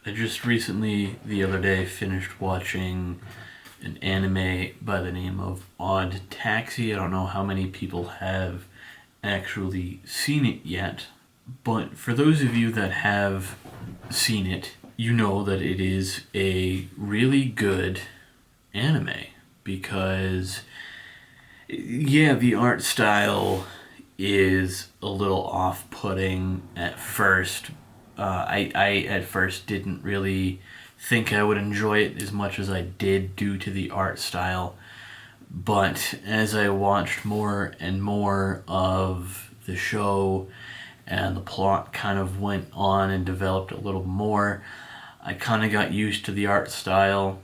I just recently, the other day, finished watching an anime by the name of OddTaxi. I don't know how many people have actually seen it yet, but for those of you that have seen it, you know that it is a really good anime because, yeah, the art style is a little off-putting at first. I at first didn't really think I would enjoy it as much as I did due to the art style. But as I watched more and more of the show and the plot kind of went on and developed a little more, I kind of got used to the art style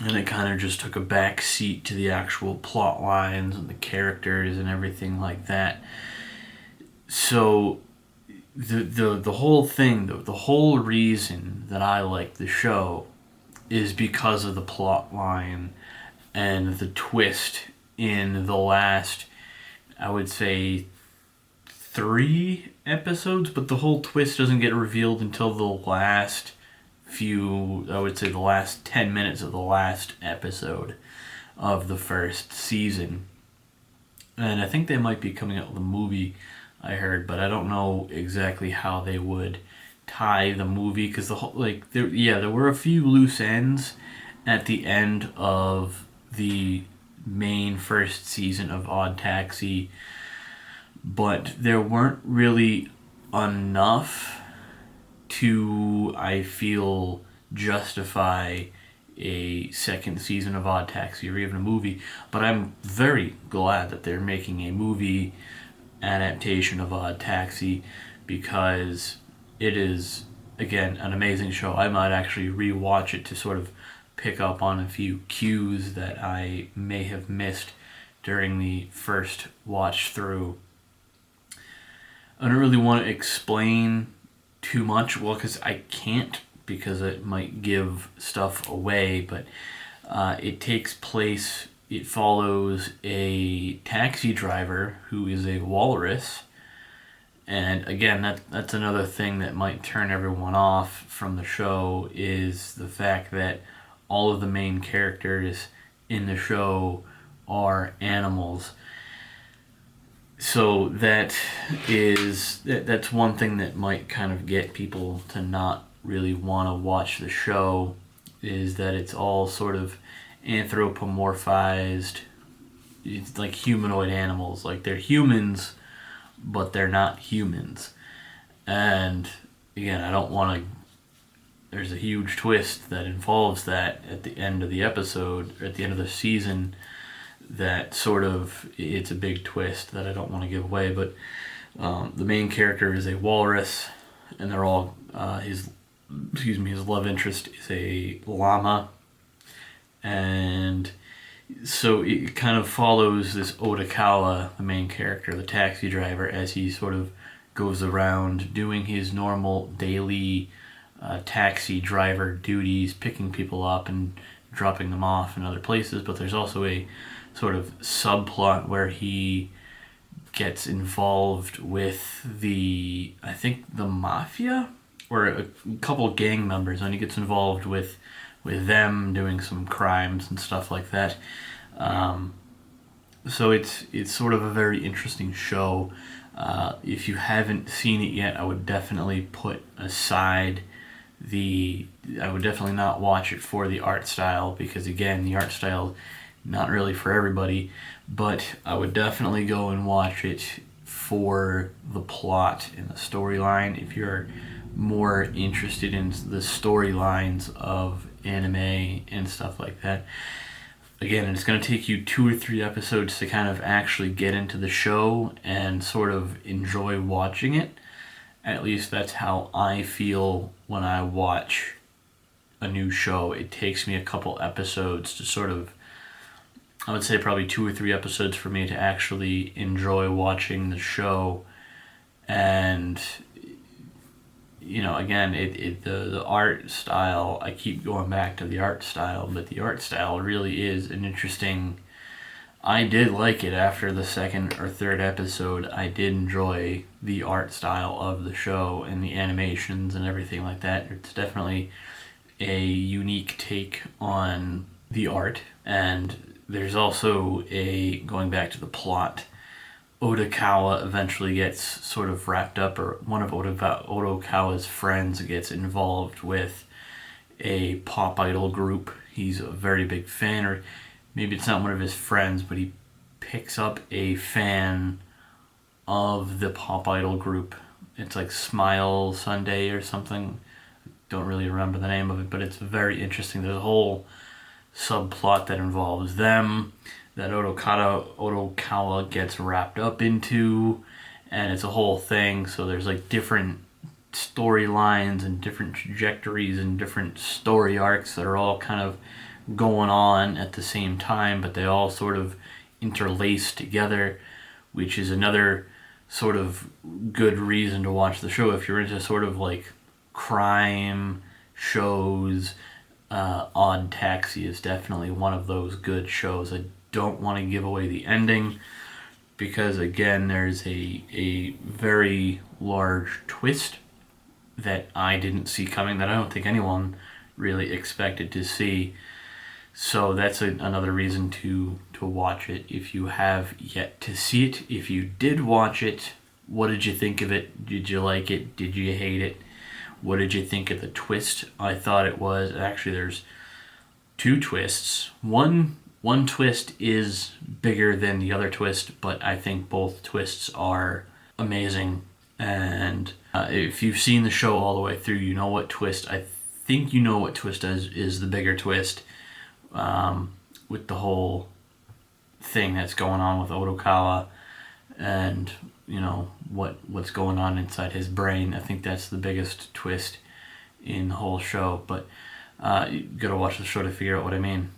and it kind of just took a back seat to the actual plot lines and the characters and everything like that. So the whole thing, the whole reason that I like the show is because of the plot line and the twist in the last, I would say, 3 episodes, but the whole twist doesn't get revealed until the last few, I would say the last 10 minutes of the last episode of the first season. And I think they might be coming out with a movie, I heard, but I don't know exactly how they would tie the movie because the whole, there were a few loose ends at the end of the main first season of Odd Taxi, but there weren't really enough to, I feel, justify a second season of Odd Taxi or even a movie. But I'm very glad that they're making a movie adaptation of Odd Taxi because it is, again, an amazing show. I might actually rewatch it to sort of pick up on a few cues that I may have missed during the first watch through. I don't really want to explain too much, well, because I can't, because it might give stuff away, but it follows a taxi driver who is a walrus. And again, that's another thing that might turn everyone off from the show is the fact that all of the main characters in the show are animals. So that's one thing that might kind of get people to not really want to watch the show is that it's all sort of anthropomorphized. It's like humanoid animals. Like they're humans, but they're not humans. And again, I don't want to. There's a huge twist that involves that at the end of the episode, or at the end of the season, that sort of, it's a big twist that I don't want to give away, but the main character is a walrus, and they're all, his love interest is a llama, and so it kind of follows this Otakawa, the main character, the taxi driver, as he sort of goes around doing his normal daily taxi driver duties, picking people up and dropping them off in other places, but there's also a sort of subplot where he gets involved with the mafia or a couple gang members, and he gets involved with them doing some crimes and stuff like that. So it's sort of a very interesting show. If you haven't seen it yet, I would definitely not watch it for the art style, because again, the art style, not really for everybody, but I would definitely go and watch it for the plot and the storyline if you're more interested in the storylines of anime and stuff like that. Again, it's going to take you 2 or 3 episodes to kind of actually get into the show and sort of enjoy watching it. At least that's how I feel when I watch a new show. It takes me a couple episodes to sort of, I would say probably 2 or 3 episodes for me to actually enjoy watching the show. And, again, the art style, I keep going back to the art style, but the art style really is an interesting I did like it after the second or third episode. I did enjoy the art style of the show and the animations and everything like that. It's definitely a unique take on the art. And there's also going back to the plot, Odokawa eventually gets sort of wrapped up, or one of Odokawa's friends gets involved with a pop idol group. He's a very big fan, or maybe it's not one of his friends, but he picks up a fan of the pop idol group. It's like Smile Sunday or something. Don't really remember the name of it, but it's very interesting. There's a whole subplot that involves them that Odokawa gets wrapped up into, and it's a whole thing. So there's like different storylines and different trajectories and different story arcs that are all kind of going on at the same time, but they all sort of interlace together, which is another sort of good reason to watch the show if you're into sort of like crime shows. OddTaxi is definitely one of those good shows. I don't want to give away the ending because, again, there's a very large twist that I didn't see coming, that I don't think anyone really expected to see. So that's another reason to watch it if you have yet to see it. If you did watch it, what did you think of it? Did you like it? Did you hate it? What did you think of the twist? I thought it was... Actually, there's two twists. One twist is bigger than the other twist, but I think both twists are amazing. And if you've seen the show all the way through, you know what twist... I think you know what twist is the bigger twist, with the whole thing that's going on with Odokawa and what's going on inside his brain. I think that's the biggest twist in the whole show, but you gotta watch the show to figure out what I mean.